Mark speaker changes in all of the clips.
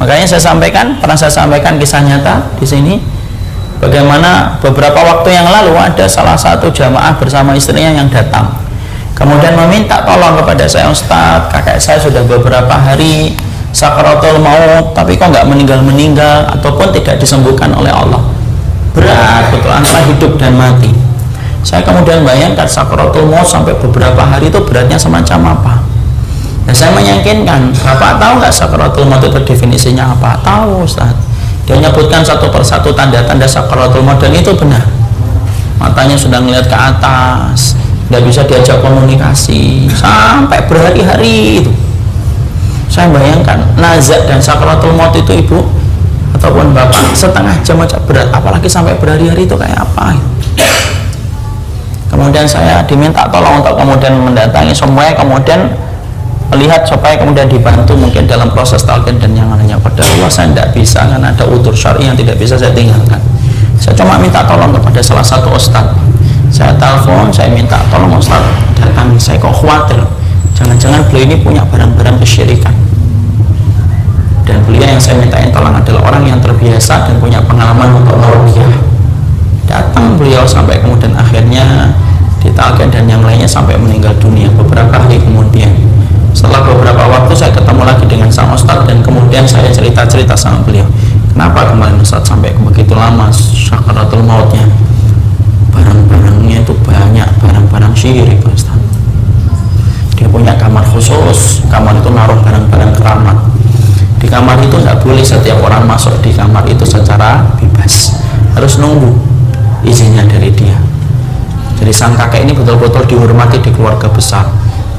Speaker 1: Makanya pernah saya sampaikan kisah nyata di sini, bagaimana beberapa waktu yang lalu ada salah satu jamaah bersama istrinya yang datang, kemudian meminta tolong kepada saya, Ustadz, kakek saya sudah beberapa hari sakaratul maut, tapi kok nggak meninggal ataupun tidak disembuhkan oleh Allah. Berat betul antara hidup dan mati. Saya kemudian bayangkan sakaratul maut sampai beberapa hari itu beratnya semacam apa. Dan saya meyakinkan, Bapak tahu nggak sakaratul maut itu definisinya apa? Tahu, Ustaz. Dia menyebutkan satu persatu tanda-tanda sakaratul maut, dan itu benar. Matanya sudah melihat ke atas, tidak bisa diajak komunikasi sampai berhari-hari itu. Saya bayangkan nazak dan sakaratul maut itu, Ibu ataupun Bapak, setengah jam aja berat, apalagi sampai berhari-hari itu kayak apa? Kemudian saya diminta tolong untuk kemudian mendatangi semuanya, kemudian melihat supaya kemudian dibantu mungkin dalam proses talqin dan yang lainnya. Padahal Allah saya tidak bisa, karena ada udzur syar'i yang tidak bisa saya tinggalkan. Saya cuma minta tolong kepada salah satu ustadz. Saya telepon, saya minta tolong ustadz datang. Saya kok khawatir, jangan-jangan beliau ini punya barang-barang kesyirikan. Dan beliau yang saya mintain tolong adalah orang yang terbiasa dan punya pengalaman untuk meruqyah. Datang beliau sampai kemudian akhirnya ditalqin dan yang lainnya sampai meninggal dunia beberapa hari kemudian. Setelah beberapa waktu saya ketemu lagi dengan sang ustadz, dan kemudian saya cerita-cerita sama beliau, kenapa kemarin ustadz sampai begitu lama sakaratul mautnya? Barang-barangnya itu banyak barang-barang syirik, ustadz. Dia punya kamar khusus, kamar itu naruh barang-barang keramat. Di kamar itu tidak boleh setiap orang masuk di kamar itu secara bebas, harus nunggu izinnya dari dia. Jadi sang kakek ini betul-betul dihormati di keluarga besar.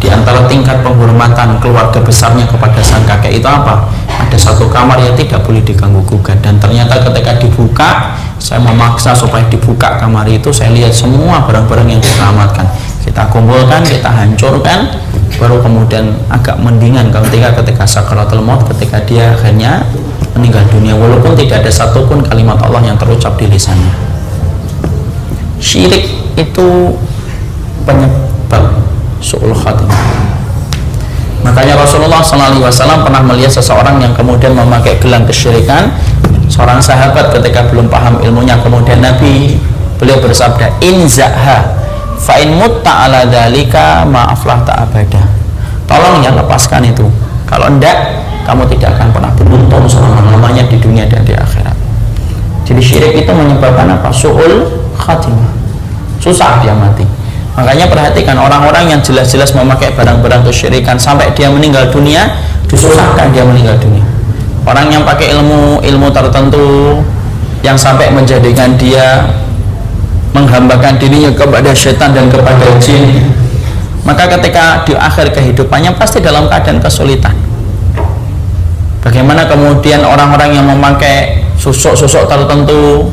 Speaker 1: Di antara tingkat penghormatan keluarga besarnya kepada sang kakek itu apa? Ada satu kamar yang tidak boleh diganggu gugat, dan ternyata ketika dibuka, saya memaksa supaya dibuka kamar itu, saya lihat semua barang-barang yang diselamatkan, kita kumpulkan, kita hancurkan, baru kemudian agak mendingan ketika sakaratul maut, ketika dia akhirnya meninggal dunia, walaupun tidak ada satupun kalimat Allah yang terucap di lisannya. Syirik itu penyebab su'ul khatimah. Makanya Rasulullah SAW pernah melihat seseorang yang kemudian memakai gelang kesyirikan. Seorang sahabat ketika belum paham ilmunya, kemudian beliau bersabda, inzaha fa in mutta ala dzalika ma aflahta abada. Tolong ya, lepaskan itu. Kalau enggak, kamu tidak akan pernah beruntung selama-lamanya di dunia dan di akhirat. Jadi syirik itu menyebabkan apa? Su'ul khatimah. Susah dia mati. Makanya perhatikan orang-orang yang jelas-jelas memakai barang-barang kesyirikan sampai dia meninggal dunia, disusahkan dia meninggal dunia. Orang yang pakai ilmu tertentu yang sampai menjadikan dia menghambakan dirinya kepada setan dan kepada jin, maka ketika di akhir kehidupannya pasti dalam keadaan kesulitan. Bagaimana kemudian orang-orang yang memakai susuk-susuk tertentu,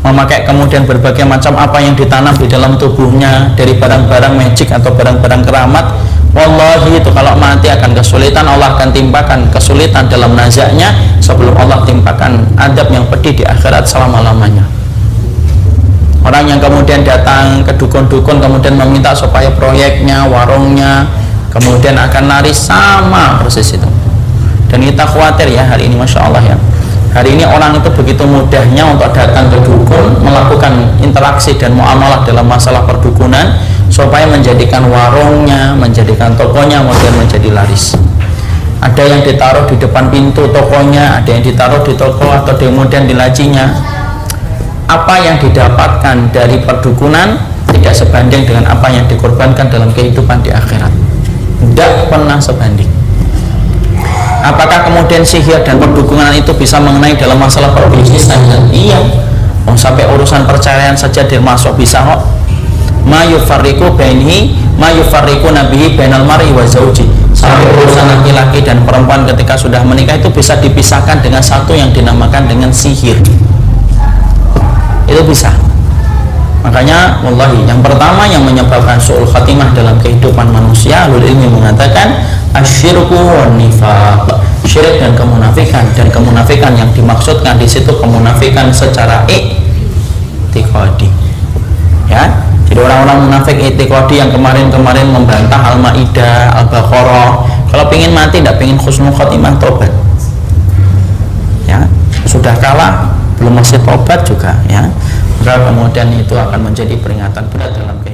Speaker 1: memakai kemudian berbagai macam apa yang ditanam di dalam tubuhnya dari barang-barang magic atau barang-barang keramat, wallahi itu kalau mati akan kesulitan. Allah akan timpakan kesulitan dalam nazaknya sebelum Allah timpakan adab yang pedih di akhirat selama-lamanya. Orang yang kemudian datang ke dukun-dukun kemudian meminta supaya proyeknya, warungnya kemudian akan laris, sama persis itu. Dan kita khawatir ya hari ini, Masya Allah ya, hari ini orang itu begitu mudahnya untuk datang ke dukun, melakukan interaksi dan muamalah dalam masalah perdukunan supaya menjadikan warungnya, menjadikan tokonya kemudian menjadi laris. Ada yang ditaruh di depan pintu tokonya, ada yang ditaruh di toko atau kemudian di lacinya. Apa yang didapatkan dari perdukunan tidak sebanding dengan apa yang dikorbankan dalam kehidupan di akhirat. Tidak pernah sebanding. Apakah kemudian sihir dan perdukunan itu bisa mengenai dalam masalah perbisnisan? Iya. Sampai urusan perceraian saja termasuk bisa kok. Ma yufarriqu bainihi ma yufarriqu nabihi bainal mar'i wa zauji. Sampai urusan laki-laki dan perempuan ketika sudah menikah itu bisa dipisahkan dengan satu yang dinamakan dengan sihir. Itu bisa. Makanya wallahi yang pertama yang menyebabkan su'ul khatimah dalam kehidupan manusia, ulul ilmi mengatakan asyirku wan nifaq, syirik dan kemunafikan. Dan kemunafikan yang dimaksudkan di situ kemunafikan secara i'tiqadi. Ya. Jadi orang-orang munafik i'tiqadi yang kemarin-kemarin membantah Al-Maidah, Al-Baqarah, kalau pingin mati tidak pingin husnul khatimah, tobat. sudah kalah belum masih tobat juga ya, maka kemudian itu akan menjadi peringatan berat dalam kehidupan